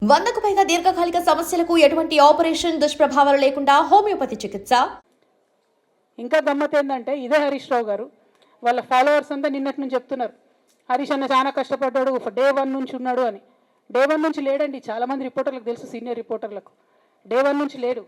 100కు పైగా దీర్ఘకాలిక సమస్యలకు ఎటువంటి ఆపరేషన్ దుష్ప్రభావాలు లేకుండా హోమియోపతి చికిత్స. ఇంకా గమ్మత్ ఏంటంటే ఇదే హరీష్ రావు గారు వాళ్ళ ఫాలోవర్స్ అంతా నిన్నటి నుంచి చెప్తున్నారు హరీష్ అన్న చాలా కష్టపడ్డాడు, డే 1 నుంచి ఉన్నాడు అని. డే 1 నుంచి లేడండి. చాలామంది రిపోర్టర్లకు తెలుసు, సీనియర్ రిపోర్టర్లకు డే 1 నుంచి లేడు.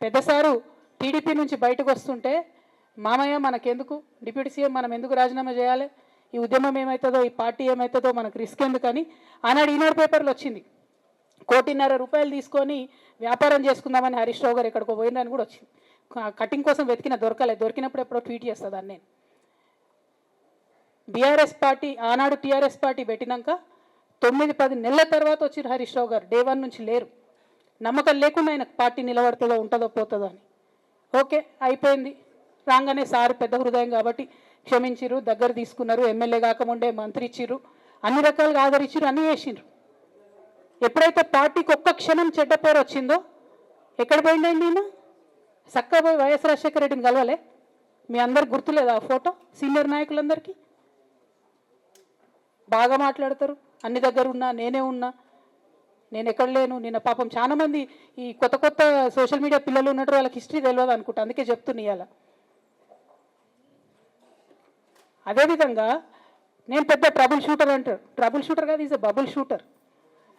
పెద్దసారు టీడీపీ నుంచి బయటకు వస్తుంటే మామయ్య మనకెందుకు, డిప్యూటీ సీఎం మనం ఎందుకు రాజీనామా చేయాలి, ఈ ఉద్యమం ఏమవుతుందో, ఈ పార్టీ ఏమవుతుందో మనకు రిస్క్ ఎందుకని ఆనాడు ఈనాడు పేపర్లో వచ్చింది. 1.5 కోటి తీసుకొని వ్యాపారం చేసుకుందామని హరీష్ రావు గారు ఎక్కడికో పోయిందని కూడా వచ్చింది. కటింగ్ కోసం దొరకలేదు. దొరికినప్పుడు ఎప్పుడో ట్వీట్ చేస్తుందని నేను. బీఆర్ఎస్ పార్టీ ఆనాడు టీఆర్ఎస్ పార్టీ పెట్టినాక 9-10 నెలల తర్వాత వచ్చిరు హరీష్ రావు గారు. డే 1 నుంచి లేరు. నమ్మకం లేకుండా ఆయన పార్టీ నిలబడుతుందో ఉంటుందో పోతుందో అని. ఓకే అయిపోయింది. రాగానే సార్ పెద్ద హృదయం కాబట్టి క్షమించిరు, దగ్గర తీసుకున్నారు. ఎమ్మెల్యే కాకముందే మంత్రి ఇచ్చిర్రు, అన్ని రకాలుగా ఆదరించిరు, అన్నీ చేసిండ్రు. ఎప్పుడైతే పార్టీకి ఒక్క క్షణం చెడ్డ పేరు వచ్చిందో ఎక్కడ పోయిందండి ఈయన? చక్కగా పోయి వైఎస్ రాజశేఖర రెడ్డిని కలవలే? మీ అందరికి గుర్తులేదు ఆ ఫోటో? సీనియర్ నాయకులందరికీ బాగా మాట్లాడతారు. అన్ని దగ్గర ఉన్నా, నేనే ఉన్నా, నేను ఎక్కడ లేను. నిన్న పాపం చాలామంది ఈ కొత్త సోషల్ మీడియా పిల్లలు ఉన్నట్టు వాళ్ళకి హిస్టరీ తెలియదు అనుకుంటా, అందుకే చెప్తున్నా ఇవాళ. అదేవిధంగా నేను పెద్ద ట్రబుల్ షూటర్ అంటారు. ట్రబుల్ షూటర్ కాదు, ఈజ్ ఎ బబుల్ షూటర్.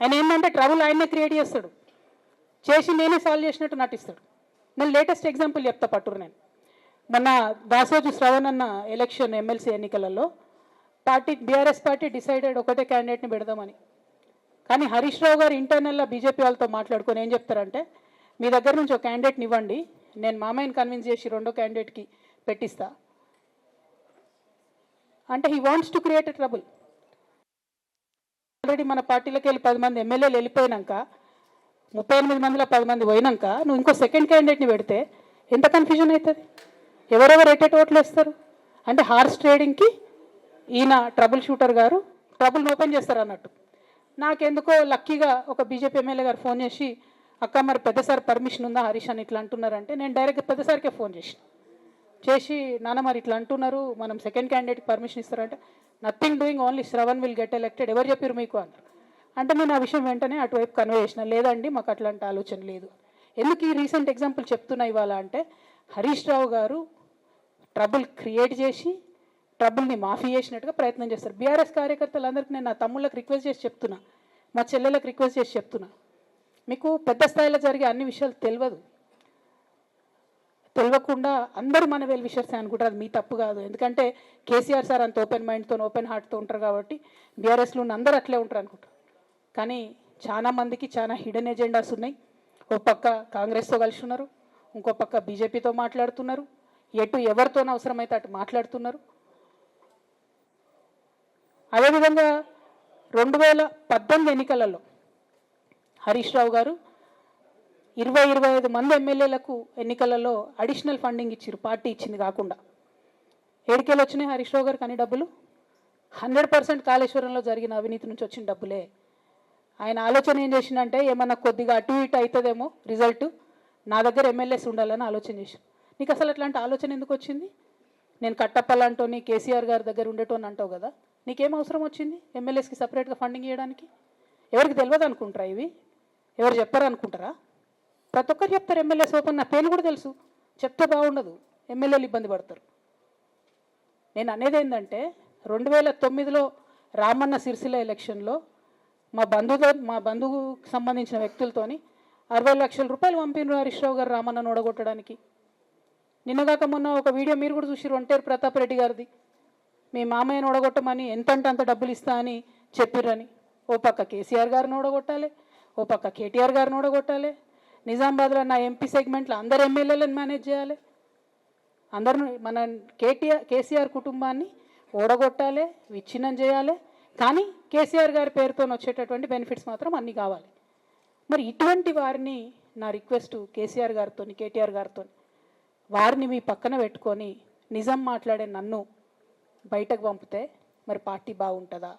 ఆయన ఏంటంటే ట్రబుల్ ఆయన్నే క్రియేట్ చేస్తాడు, చేసి నేనే సాల్వ్ చేసినట్టు నటిస్తాడు. నేను లేటెస్ట్ ఎగ్జాంపుల్ చెప్తా పట్టురు. నేను మొన్న దాసోజు శ్రవణ్ అన్న ఎలక్షన్ ఎమ్మెల్సీ ఎన్నికలలో బీఆర్ఎస్ పార్టీ డిసైడెడ్ ఒకటే క్యాండిడేట్ని పెడదామని. కానీ హరీష్ రావు గారు ఇంటర్నల్గా బీజేపీ వాళ్ళతో మాట్లాడుకొని ఏం చెప్తారంటే, మీ దగ్గర నుంచి ఒక క్యాండిడేట్ని ఇవ్వండి, నేను మామయ్యని కన్విన్స్ చేసి రెండో క్యాండిడేట్కి పెట్టిస్తా అంటే he wants to create a trouble. Already మన పార్టీలోకి వెళ్ళి 10 మంది ఎమ్మెల్యేలు వెళ్ళిపోయినాక, 38 మందిలో 10 మంది పోయినాక నువ్వు ఇంకో సెకండ్ క్యాండిడేట్ని పెడితే ఎంత కన్ఫ్యూజన్ అవుతుంది? ఎవరెవరు ఓట్లు వేస్తారు? అంటే హార్స్ ట్రేడింగ్కి ఈయన ట్రబుల్ షూటర్ గారు ట్రబుల్ని ఓపెన్ చేస్తారు అన్నట్టు. నాకెందుకో లక్కీగా ఒక బీజేపీ ఎమ్మెల్యే గారు ఫోన్ చేసి, అక్క మరి పెద్దసారి పర్మిషన్ ఉందా హరీష్ అని ఇట్లా అంటున్నారంటే, నేను డైరెక్ట్గా పెద్దసారికే ఫోన్ చేసి నాన్న మరి ఇట్లా అంటున్నారు, మనం సెకండ్ క్యాండిడేట్కి పర్మిషన్ ఇస్తారంటే, nothing doing, only Shravan will get elected, ఎవరు చెప్పారు మీకు అన్నారు. అంటే నేను ఆ విషయం వెంటనే అటువైపు కన్వే చేసిన, లేదండి మాకు అట్లాంటి ఆలోచన లేదు. ఎందుకు ఈ రీసెంట్ ఎగ్జాంపుల్ చెప్తున్నా ఇవాళ అంటే, హరీష్ రావు గారు ట్రబుల్ క్రియేట్ చేసి ట్రబుల్ని మాఫీ చేసినట్టుగా ప్రయత్నం చేస్తారు. బీఆర్ఎస్ కార్యకర్తలందరికీ నేను నా తమ్ముళ్ళకి రిక్వెస్ట్ చేసి చెప్తున్నా, మా చెల్లెలకు రిక్వెస్ట్ చేసి చెప్తున్నా, మీకు పెద్ద స్థాయిలో జరిగే అన్ని విషయాలు తెలియకుండా అందరూ మన వెల్ విషర్స్ అనుకుంటారు. అది మీ తప్పు కాదు. ఎందుకంటే కేసీఆర్ సార్ అంత ఓపెన్ మైండ్తో ఓపెన్ హార్ట్తో ఉంటారు కాబట్టి బీఆర్ఎస్లో ఉన్న అందరూ అట్లే ఉంటారు అనుకుంటారు. కానీ చాలా మందికి చాలా హిడెన్ ఎజెండాస్ ఉన్నాయి. ఒక పక్క కాంగ్రెస్తో కలిసి ఉన్నారు, ఇంకో పక్క బీజేపీతో మాట్లాడుతున్నారు, ఎటు ఎవరితోనూ అవసరమైతే అటు మాట్లాడుతున్నారు. అదేవిధంగా 2018 ఎన్నికలలో హరీష్ రావు గారు 20-25 మంది ఎమ్మెల్యేలకు ఎన్నికలలో అడిషనల్ ఫండింగ్ ఇచ్చారు, పార్టీ ఇచ్చింది కాకుండా. ఏడికెళ్ళి వచ్చినాయి హరీష్ రావు గారికి అన్ని డబ్బులు? 100% కాళేశ్వరంలో జరిగిన అవినీతి నుంచి వచ్చిన డబ్బులే. ఆయన ఆలోచన ఏం చేసిందంటే, ఏమన్నా కొద్దిగా అటు ఇటు అవుతుందేమో రిజల్ట్, నా దగ్గర ఎమ్మెల్యేస్ ఉండాలని ఆలోచన చేసి. నీకు అసలు అట్లాంటి ఆలోచన ఎందుకు వచ్చింది? నేను కట్టప్పలంటోని కేసీఆర్ గారి దగ్గర ఉండేటోని అంటావు కదా, నీకేం అవసరం వచ్చింది ఎమ్మెల్యేస్కి సపరేట్గా ఫండింగ్ ఇవ్వడానికి? ఎవరికి తెలియదు అనుకుంటారా? ఇవి ఎవరు చెప్పారు అనుకుంటారా? ప్రతి ఒక్కరు చెప్తారు ఎమ్మెల్యేస్ ఓపెన్. నా పేరు కూడా తెలుసు, చెప్తే బాగుండదు, ఎమ్మెల్యేలు ఇబ్బంది పడతారు. నేను అనేది ఏంటంటే, 2009లో రామన్న సిరిసిల్ల ఎలక్షన్లో మా బంధువుకు సంబంధించిన వ్యక్తులతోని 60 లక్షల రూపాయలు పంపినారు హరీష్ రావు గారు రామన్నను ఓడగొట్టడానికి. నిన్నగాక మొన్న ఒక వీడియో మీరు కూడా చూసిరు, ఒంటేరు ప్రతాప్ రెడ్డి గారిది. మీ మామయ్యను ఓడగొట్టమని ఎంతంటే అంత డబ్బులు ఇస్తా అని చెప్పిర్రని. ఓ పక్క కేసీఆర్ గారిని ఓడగొట్టాలి, ఓ పక్క కేటీఆర్ గారిని ఓడగొట్టాలి. నిజామాబాద్లో నా ఎంపీ సెగ్మెంట్లో అందరు ఎమ్మెల్యేలను మేనేజ్ చేయాలి. అందరూ మన కేసీఆర్ కుటుంబాన్ని ఓడగొట్టాలి, విచ్ఛిన్నం చేయాలి. కానీ కేసీఆర్ గారి పేరుతో వచ్చేటటువంటి బెనిఫిట్స్ మాత్రం అన్నీ కావాలి. మరి ఇటువంటి వారిని నా రిక్వెస్ట్ కేసీఆర్ గారితో, కేటీఆర్ గారితో, వారిని మీ పక్కన పెట్టుకొని నిజం మాట్లాడే నన్ను బయటకు పంపితే మరి పార్టీ బాగుంటుందా?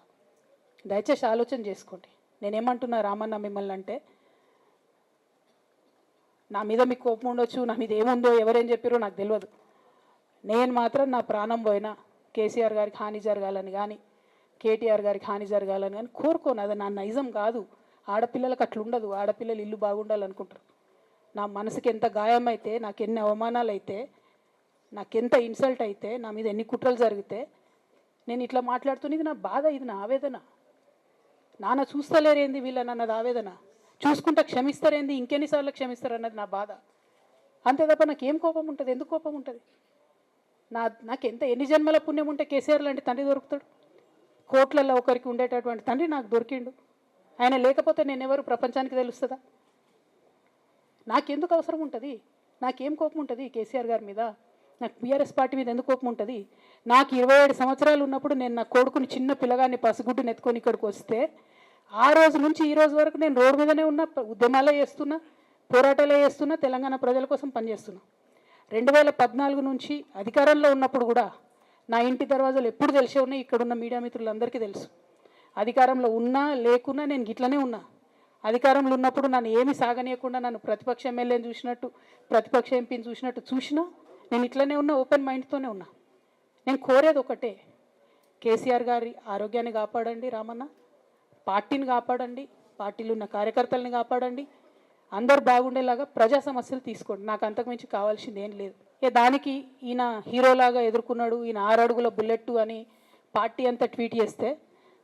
దయచేసి ఆలోచన చేసుకోండి. నేనేమంటున్నా రామన్న మిమ్మల్ని అంటే, నా మీద మీకు కోపం ఉండొచ్చు, నా మీద ఏముందో ఎవరేం చెప్పారో నాకు తెలియదు. నేను మాత్రం నా ప్రాణం పోయినా కేసీఆర్ గారికి హాని జరగాలని కానీ, కేటీఆర్ గారికి హాని జరగాలని కానీ కోరుకోను. అది నా నైజం కాదు. ఆడపిల్లలకు అట్లా ఉండదు. ఆడపిల్లలు ఇల్లు బాగుండాలనుకుంటారు. నా మనసుకి ఎంత గాయం అయితే, నాకు ఎన్ని అవమానాలు అయితే, నాకెంత ఇన్సల్ట్ అయితే, నా మీద ఎన్ని కుట్రలు జరిగితే నేను ఇట్లా మాట్లాడుతున్నది. ఇది నా బాధ, ఇది నా ఆవేదన. నాన్న చూస్తలేరేంది వీళ్ళని అన్నది ఆవేదన. చూసుకుంటా క్షమిస్తారేంది, ఇంకెన్నిసార్లు క్షమిస్తారు అన్నది నా బాధ. అంతే తప్ప నాకేం కోపం ఉంటుంది? ఎందుకు కోపం ఉంటుంది? నాకు ఎన్ని జన్మల పుణ్యం ఉంటే కేసీఆర్ లాంటి తండ్రి దొరుకుతాడు? కోట్లలో ఒకరికి ఉండేటటువంటి తండ్రి నాకు దొరికిండు. ఆయన లేకపోతే నేను ఎవరు ప్రపంచానికి తెలుస్తుందా? నాకెందుకు అవసరం ఉంటుంది? నాకేం కోపం ఉంటుంది కేసీఆర్ గారి మీద? నాకు బీఆర్ఎస్ పార్టీ మీద ఎందుకు కోపం ఉంటుంది? నాకు 27 సంవత్సరాలు ఉన్నప్పుడు నేను నా కొడుకుని, చిన్న పిల్లగాన్ని పసిగుడ్డుని ఎత్తుకొని ఇక్కడికి వస్తే ఆ రోజు నుంచి ఈ రోజు వరకు నేను రోడ్డు మీదనే ఉన్నా, ఉద్యమాలే చేస్తున్నా, పోరాటాలే చేస్తున్నా, తెలంగాణ ప్రజల కోసం పనిచేస్తున్నా. 2014 నుంచి అధికారంలో ఉన్నప్పుడు కూడా నా ఇంటి దర్వాజాలు ఎప్పుడు తెలిసే ఉన్నాయి. ఇక్కడున్న మీడియా మిత్రులందరికీ తెలుసు. అధికారంలో ఉన్నా లేకున్నా నేను గిట్లనే ఉన్నా. అధికారంలో ఉన్నప్పుడు నన్ను ఏమి సాగనీయకుండా నన్ను ప్రతిపక్ష ఎమ్మెల్యేని చూసినట్టు, ప్రతిపక్ష ఎంపీని చూసినట్టు చూసినా నేను ఇట్లనే ఉన్నా, ఓపెన్ మైండ్తోనే ఉన్నా. నేను కోరేది ఒకటే, కేసీఆర్ గారి ఆరోగ్యాన్ని కాపాడండి రామన్న, పార్టీని కాపాడండి, పార్టీలో ఉన్న కార్యకర్తల్ని కాపాడండి, అందరు బాగుండేలాగా ప్రజా సమస్యలు తీసుకోండి. నాకు అంతకుమించి కావాల్సింది ఏం లేదు. దానికి ఈయన హీరోలాగా ఎదుర్కొన్నాడు, ఈయన 6 అడుగుల బుల్లెట్టు అని పార్టీ అంతా ట్వీట్ చేస్తే,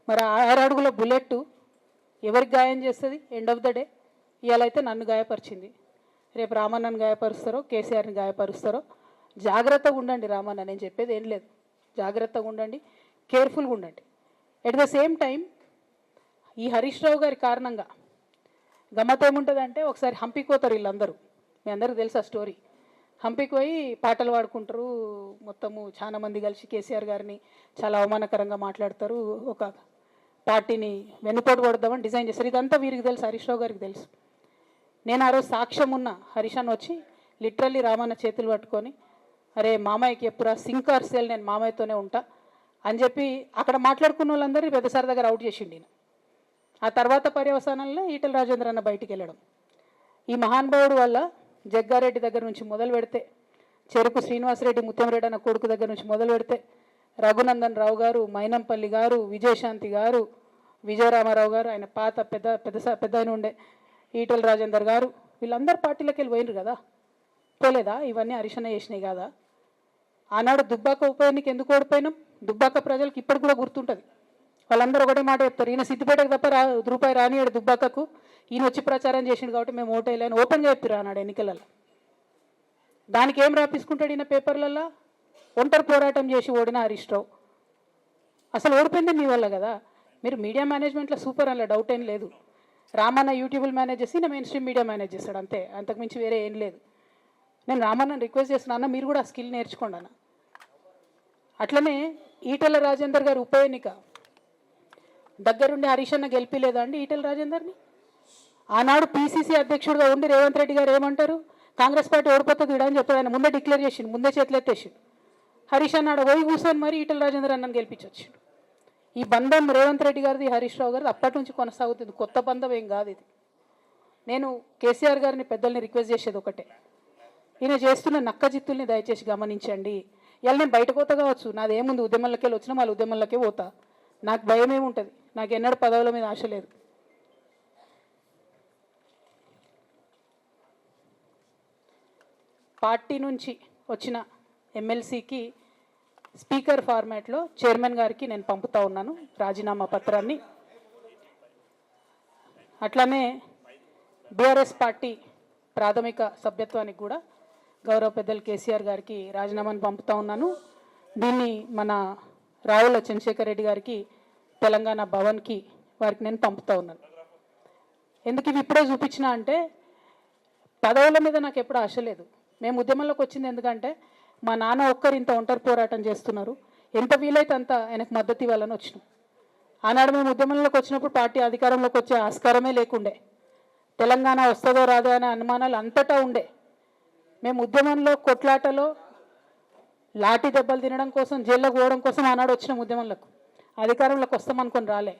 మరి 6 అడుగుల బుల్లెట్టు ఎవరికి గాయం చేస్తుంది? ఎండ్ ఆఫ్ ద డే ఇవాళ అయితే నన్ను గాయపరిచింది, రేపు రామన్నను గాయపరుస్తారో, కేసీఆర్ని గాయపరుస్తారో. జాగ్రత్తగా ఉండండి రామన్న, నేను చెప్పేది ఏం లేదు. జాగ్రత్తగా ఉండండి, కేర్ఫుల్గా ఉండండి. ఎట్ ద సేమ్ టైం ఈ హరీష్ రావు గారి కారణంగా గమ్మత్ ఏముంటుందంటే, ఒకసారి హంపీకి పోతారు వీళ్ళందరూ. మీ అందరికీ తెలుసు ఆ స్టోరీ. హంపీకి పోయి పాటలు పాడుకుంటారు, మొత్తము చాలా మంది కలిసి కేసీఆర్ గారిని చాలా అవమానకరంగా మాట్లాడతారు, ఒక పార్టీని వెన్నుపోటు కొడదామని డిజైన్ చేస్తారు. ఇదంతా వీరికి తెలుసు, హరీష్ రావు గారికి తెలుసు. నేను ఆ రోజు సాక్ష్యం ఉన్న హరీష్ అని వచ్చి లిటరల్లీ రామన్న చేతులు పట్టుకొని, అరే మామయ్యకి ఎప్పుడా సింక్ ఆర్ సేల్, నేను మామయ్యతోనే ఉంటా అని చెప్పి అక్కడ మాట్లాడుకున్న వాళ్ళందరినీ పెద్ద సార్ దగ్గర అవుట్ చేసిండి. ఆ తర్వాత పర్యవసానంలో ఈటెల రాజేంద్ర అన్న బయటికి వెళ్ళడం. ఈ మహానుభావుడు వల్ల జగ్గారెడ్డి దగ్గర నుంచి మొదలు పెడితే, చెరుకు శ్రీనివాసరెడ్డి ముత్యంరెడ్డి అన్న కొడుకు దగ్గర నుంచి మొదలు పెడితే, రఘునందన్ రావు గారు, మైనంపల్లి గారు, విజయశాంతి గారు, విజయరామారావు గారు, ఆయన పాత పెద్ద ఆయన ఉండే ఈటెల రాజేందర్ గారు, వీళ్ళందరూ పార్టీలోకి వెళ్ళి పోయినరు కదా. పోలేదా? ఇవన్నీ హరీషన్న చేసినాయి కదా. ఆనాడు దుబ్బాక ఉప ఎన్నిక ఎందుకు ఓడిపోయినాం? దుబ్బాక ప్రజలకు ఇప్పటికి కూడా గుర్తుంటుంది. వాళ్ళందరూ ఒకటే మాట చెప్తారు, ఈయన సిద్దిపేటకు తప్ప రూపాయి రానియాడు దుబ్బాకకు, ఈయన వచ్చి ప్రచారం చేసిండు కాబట్టి మేము ఓటేయాలని ఓపెన్గా చెప్తారు ఆనాడు ఎన్నికలలో. దానికి ఏం రాపించుకుంటాడు ఈయన పేపర్లలో? ఒంటరి పోరాటం చేసి ఓడిన హరీష్ రావు. అసలు ఓడిపోయింది మీ వల్ల కదా. మీరు మీడియా మేనేజ్మెంట్లో సూపర్, అలా డౌట్ ఏం లేదు. రామన్న యూట్యూబ్లు మేనేజ్ చేసి ఈయన మెయిన్ స్ట్రీమ్ మీడియా మేనేజ్ చేస్తాడు, అంతే, అంతకుమించి వేరే ఏం లేదు. నేను రామన్నని రిక్వెస్ట్ చేస్తున్నా, అన్న మీరు కూడా ఆ స్కిల్ నేర్చుకోండి అన్న. అట్లనే ఈటెల రాజేందర్ గారి ఉప ఎన్నిక దగ్గరుండి హరీష్ అన్న గెలిపిలేదా అండి ఈటెల రాజేందర్ని? ఆనాడు పీసీసీ అధ్యక్షుడిగా ఉండి రేవంత్ రెడ్డి గారు ఏమంటారు, కాంగ్రెస్ పార్టీ ఓడిపోతుంది అని చెప్పారు. ఆయన ముందే డిక్లేర్ చేసిండు, ముందే చేతులు ఎత్తేసిండు. హరీష్ అన్నాడు పోయి కూర్చొని మరి ఈటెల రాజేందర్ అన్నని గెలిపించొచ్చిండు. ఈ బంధం రేవంత్ రెడ్డి గారిది, హరీష్ రావు గారిది అప్పటి నుంచి కొనసాగుతుంది, కొత్త బంధం ఏం కాదు ఇది. నేను కేసీఆర్ గారిని, పెద్దల్ని రిక్వెస్ట్ చేసేది ఒకటే, ఈయన చేస్తున్న నక్కజిత్తుల్ని దయచేసి గమనించండి. ఇలా నేను బయట పోతా కావచ్చు, నాదేముంది, ఉద్యమంలోకి వెళ్ళి వచ్చినా మళ్ళీ ఉద్యమంలోకే పోతా, నాకు భయం ఏముంటుంది, నాకు ఎన్నడూ పదవుల మీద ఆశ లేదు. పార్టీ నుంచి వచ్చిన ఎమ్మెల్సీకి స్పీకర్ ఫార్మాట్లో చైర్మన్ గారికి నేను పంపుతా ఉన్నాను రాజీనామా పత్రాన్ని. అట్లానే బీఆర్ఎస్ పార్టీ ప్రాథమిక సభ్యత్వానికి కూడా గౌరవ పెద్దలు కేసీఆర్ గారికి రాజీనామాను పంపుతా ఉన్నాను. దీన్ని మన రావుల చంద్రశేఖర్ రెడ్డి గారికి తెలంగాణ భవన్కి వారికి నేను పంపుతా ఉన్నాను. ఎందుకు ఇవి ఇప్పుడే చూపించిన అంటే, పదవుల మీద నాకు ఎప్పుడు ఆశ లేదు. మేము ఉద్యమంలోకి వచ్చింది ఎందుకంటే, మా నాన్న ఒక్కరు ఇంత ఒంటరి పోరాటం చేస్తున్నారు, ఎంత వీలైతే అంత ఆయనకు మద్దతు ఇవ్వాలని వచ్చినాం. ఆనాడు మేము ఉద్యమంలోకి వచ్చినప్పుడు పార్టీ అధికారంలోకి వచ్చే ఆస్కారమే లేకుండే, తెలంగాణ వస్తుందో రాదో అనే అనుమానాలు అంతటా ఉండే. మేము ఉద్యమంలో, కొట్లాటలో, లాఠీ దెబ్బలు తినడం కోసం, జైల్లోకి పోవడం కోసం ఆనాడు వచ్చినాం ఉద్యమంలోకి. అధికారంలోకి వస్తామనుకొని రాలే.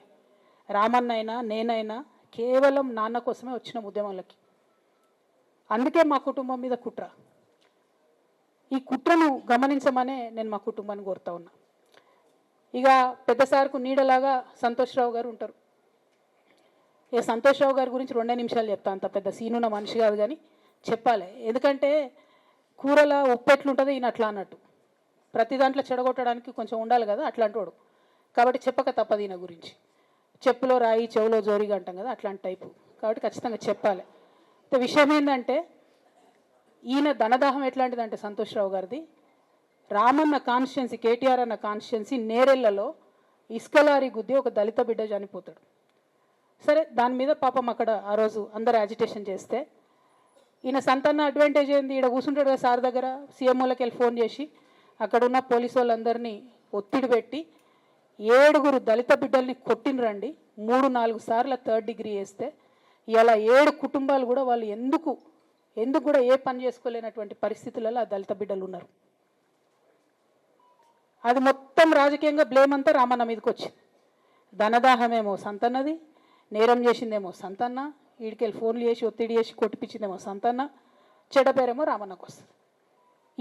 రామన్నైనా నేనైనా కేవలం నాన్న కోసమే వచ్చినాం ఉద్యమంలోకి. అందుకే మా కుటుంబం మీద కుట్ర. ఈ కుట్రను గమనించమనే నేను మా కుటుంబాన్ని కోరుతా ఉన్నా. ఇక పెద్ద సార్కు నీడలాగా సంతోష్ రావు గారు ఉంటారు. ఇక సంతోష్ రావు గారి గురించి 2 నిమిషాలు చెప్తా, అంత పెద్ద సీనున్న మనిషి కాదు కానీ చెప్పాలి. ఎందుకంటే కూరల ఉప్పు ఎట్లుంటుంది ఈయన అట్లా అన్నట్టు, ప్రతి దాంట్లో చెడగొట్టడానికి కొంచెం ఉండాలి కదా అట్లాంటి వాడు. కాబట్టి చెప్పక తప్పదు ఈయన గురించి. చెప్పులో రాయి చెవులో జోరిగా అంటాం కదా, అట్లాంటి టైపు. కాబట్టి ఖచ్చితంగా చెప్పాలి. అయితే విషయం ఏంటంటే ఈయన ధనదాహం ఎట్లాంటిదంటే సంతోష్ రావు గారిది, రామన్న కాన్స్టిట్యున్సీ, కేటీఆర్ అన్న కాన్స్టిట్యున్సీ నేరెళ్లలో ఇసుకలారి గుద్ది ఒక దళిత బిడ్డ చనిపోతాడు. సరే, దాని మీద పాపం అక్కడ ఆ రోజు అందరు యాజిటేషన్ చేస్తే ఈయన సంతాన అడ్వాంటేజ్ ఏంది, ఈడ కూర్చుంటాడు కదా సార్ దగ్గర, సీఎంఓలకి వెళ్ళి ఫోన్ చేసి అక్కడున్న పోలీసు వాళ్ళందరినీ ఒత్తిడి పెట్టి 7 దళిత బిడ్డల్ని కొట్టినరండి. 3-4 సార్లు 3rd డిగ్రీ వేస్తే ఇలా 7 కుటుంబాలు కూడా వాళ్ళు ఎందుకు కూడా ఏ పని చేసుకోలేనటువంటి పరిస్థితులలో ఆ దళిత బిడ్డలు ఉన్నారు. అది మొత్తం రాజకీయంగా బ్లేమ్ అంతా రామన్న మీదకి వచ్చింది. ధనదాహమేమో సంతన్నది, నేరం చేసిందేమో సంతన్న, వీడికెళ్ళి ఫోన్లు చేసి ఒత్తిడి చేసి కొట్టిపించిందేమో సంతన్న, చెడ్డ పేరేమో రామన్నకు వస్తుంది.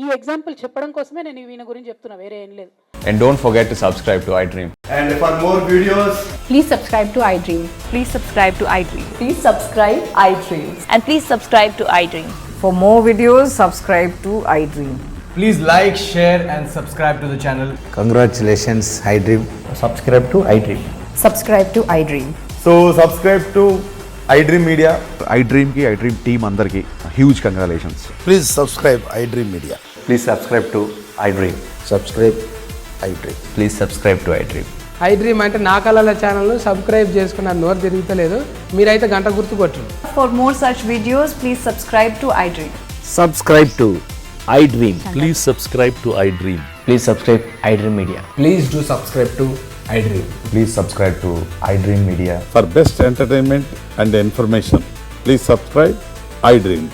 ఈ ఎగ్జాంపుల్ చెప్పడం కోసమే నేను ఈయన గురించి చెప్తున్నా, వేరే ఏం లేదు. And don't forget to subscribe to iDream. And for more videos, Please subscribe to iDream. Please subscribe to iDream. Please subscribe iDream. And please subscribe to iDream. For more videos, subscribe to iDream. please like, share and subscribe to the channel. Congratulations, iDream. Subscribe to iDream. Subscribe to iDream. So subscribe to iDream Media. iDream ki iDream team అందరికి huge congratulations. Please subscribe iDream Media. Please subscribe to iDream. Subscribe iDream. Please subscribe to iDream. iDream అంటే నా కళల channel subscribe చేసుకున్న నోరు తిరుగుతలేదు, మీరైతే గంట గుర్తు కొట్టండి. For more such videos, please subscribe to iDream. Subscribe to iDream. Please subscribe to iDream. Please subscribe iDream Media. Please do subscribe to iDream. Please subscribe to iDream Media. For best entertainment and information, please subscribe iDream.